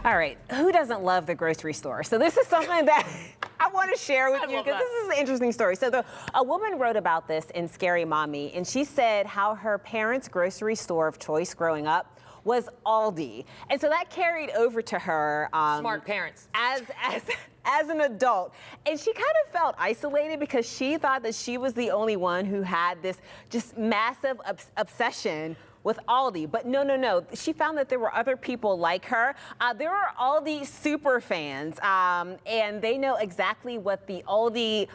All right, who doesn't love the grocery store? So this is something that I want to share with you because this is an interesting story. So a woman wrote about this in Scary Mommy, and she said how her parents' grocery store of choice growing up was Aldi. And so that carried over to her. Smart parents. As an adult. And she kind of felt isolated because she thought that she was the only one who had this just massive obsession with Aldi. But no. She found that there were other people like her. There are Aldi super fans, and they know exactly what the Aldi,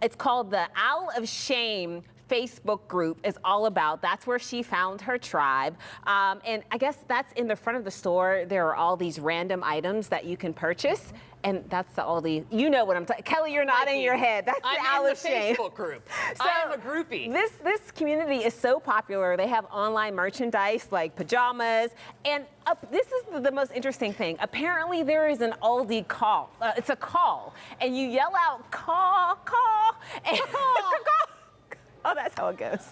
it's called the Owl of Shame Facebook group is all about. That's where she found her tribe. And I guess that's in the front of the store. There are all these random items that you can purchase. And that's the Aldi. You know what I'm talking. Kelly, you're nodding your head. That's the Owl of Shame. Facebook group. So I am a groupie. This community is so popular. They have online merchandise like pajamas. And this is the most interesting thing. Apparently there is an Aldi call. It's a call. And you yell out, call. And oh, that's how it goes.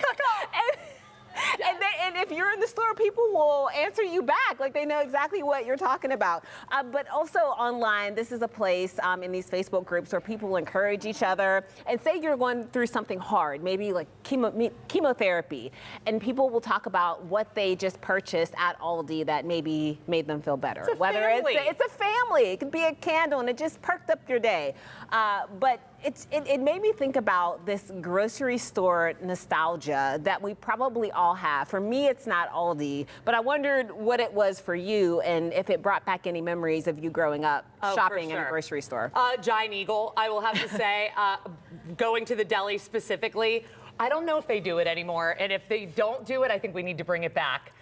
And if you're in the store, people will answer you back. Like they know exactly what you're talking about. But also online, this is a place in these Facebook groups where people encourage each other. And say you're going through something hard, maybe like chemotherapy, and people will talk about what they just purchased at Aldi that maybe made them feel better. It's a family. It's a family. It could be a candle, and it just perked up your day. But it made me think about this grocery store nostalgia that we probably all have. For me, it's not Aldi, but I wondered what it was for you and if it brought back any memories of you growing up shopping in a grocery store. Giant Eagle, I will have to say, going to the deli specifically, I don't know if they do it anymore. And if they don't do it, I think we need to bring it back.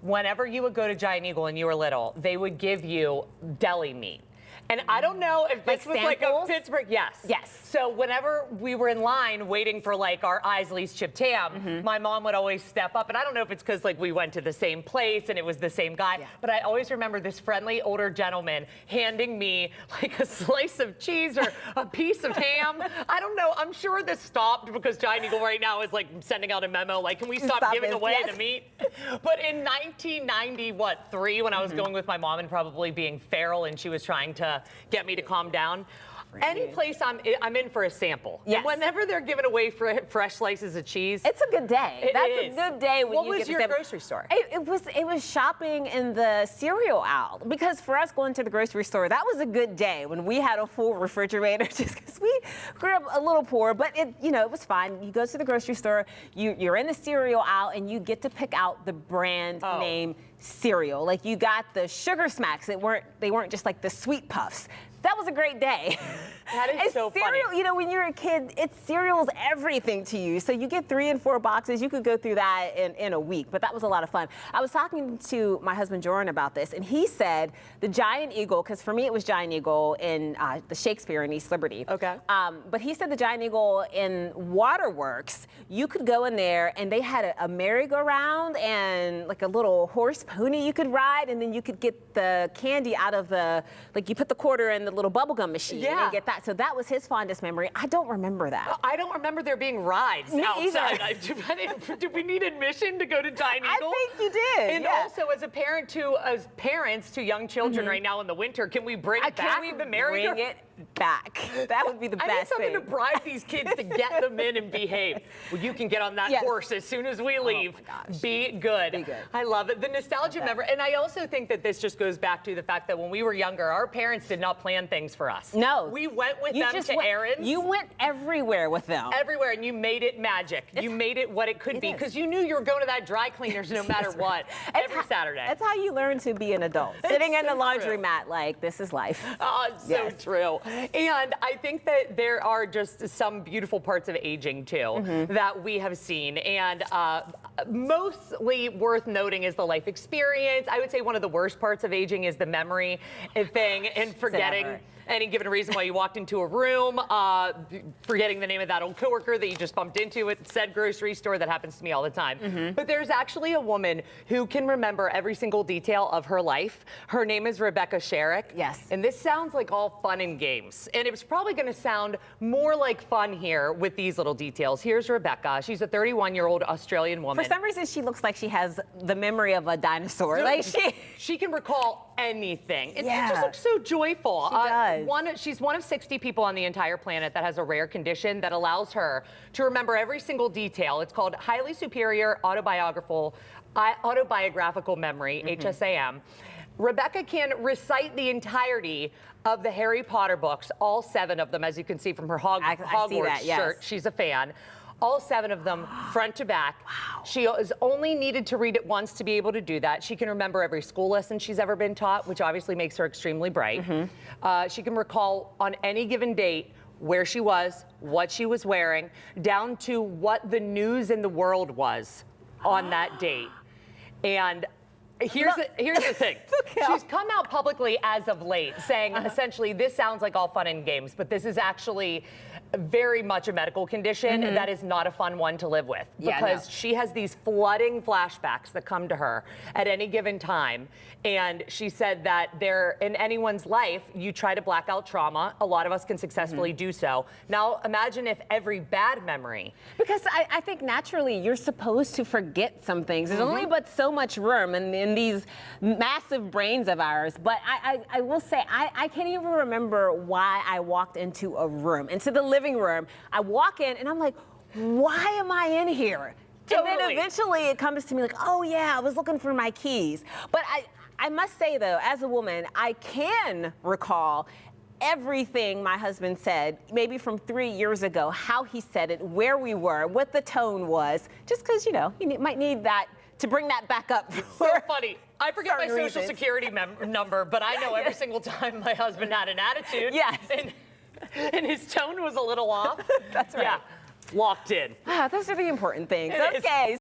Whenever you would go to Giant Eagle and you were little, they would give you deli meat. And I don't know if this was like a Pittsburgh, yes. So whenever we were in line waiting for like our Isley's chipped ham, my mom would always step up. And I don't know if it's because like we went to the same place and it was the same guy, but I always remember this friendly older gentleman handing me like a slice of cheese or a piece of ham. I don't know. I'm sure this stopped because Giant Eagle right now is like sending out a memo like, can we stop giving away the meat? But in 1993, when I was going with my mom and probably being feral and she was trying to get me to calm down. Any place I'm in for a sample. Yes. And whenever they're giving away fresh slices of cheese, it's a good day. That's a good day when you get to What was your grocery store? It was shopping in the cereal aisle, because for us going to the grocery store, that was a good day when we had a full refrigerator, just because we grew up a little poor, but it was fine. You go to the grocery store, you're in the cereal aisle, and you get to pick out the brand name cereal. Like you got the Sugar Smacks. They weren't just like the Sweet Puffs. That was a great day. That is so cereal, funny. You know, when you're a kid, cereal's everything to you. So you get 3 and 4 boxes. You could go through that in a week, but that was a lot of fun. I was talking to my husband, Jordan, about this, and he said the Giant Eagle, because for me it was Giant Eagle in the Shakespeare in East Liberty. Okay. But he said the Giant Eagle in Waterworks, you could go in there and they had a merry-go-round and like a little horse pony you could ride, and then you could get the candy out of you put the quarter in the little bubblegum machine and get that. So that was his fondest memory. I don't remember that. I don't remember there being rides outside. Do we need admission to go to Giant Eagle? I think you did. And also, as parents to young children right now in the winter, can we bring back the merry-go-round? Bring it back. That would be the best I need something thing. to bribe these kids to get them in and behave. Well, you can get on that horse as soon as we leave. Oh my gosh. Be good. Be good. I love it. The nostalgia memory. And I also think that this just goes back to the fact that when we were younger, our parents did not plan things for us. No. We went with them to errands. You went everywhere with them. Everywhere, and you made it magic. You made it what it could be, because you knew you were going to that dry cleaners no matter what, every Saturday. That's how you learn to be an adult. Sitting in the laundromat like, this is life. So true. And I think that there are just some beautiful parts of aging, too, that we have seen. And mostly worth noting is the life experience. I would say one of the worst parts of aging is the memory thing and forgetting any given reason why you walked into a room, forgetting the name of that old coworker that you just bumped into at said grocery store. That happens to me all the time. But there's actually a woman who can remember every single detail of her life. Her name is Rebecca Sherrick. Yes. And this sounds like all fun and games. games. And it was probably going to sound more like fun here with these little details. Here's Rebecca. She's a 31-year-old Australian woman. For some reason, she looks like she has the memory of a dinosaur. Like she can recall anything. And Yeah. she just looks so joyful. She does. She's one of 60 people on the entire planet that has a rare condition that allows her to remember every single detail. It's called highly superior autobiographical memory, HSAM. Rebecca can recite the entirety of the Harry Potter books, all 7 of them, as you can see from her Hogwarts shirt. She's a fan. All 7 of them, front to back. Wow. She is only needed to read it once to be able to do that. She can remember every school lesson she's ever been taught, which obviously makes her extremely bright. She can recall on any given date where she was, what she was wearing, down to what the news in the world was on that date. And here's the thing. She's come out publicly as of late saying essentially this sounds like all fun and games, but this is actually very much a medical condition that is not a fun one to live with because she has these flooding flashbacks that come to her at any given time. And she said that in anyone's life, you try to black out trauma. A lot of us can successfully do so. Now, imagine if every bad memory. Because I think naturally you're supposed to forget some things. There's only but so much room in these massive brains of ours. But I will say, I can't even remember why I walked into a room, into the living room. I walk in and I'm like, why am I in here? Totally. And then eventually it comes to me like, oh yeah, I was looking for my keys. But I must say though, as a woman, I can recall everything my husband said, maybe from 3 years ago, how he said it, where we were, what the tone was, just because, you know, you might need that to bring that back up. So funny. I forget my social reasons. security number, but I know every single time my husband had an attitude. Yes. And his tone was a little off. That's right. Yeah. Locked in. Those are the important things. It is. Okay.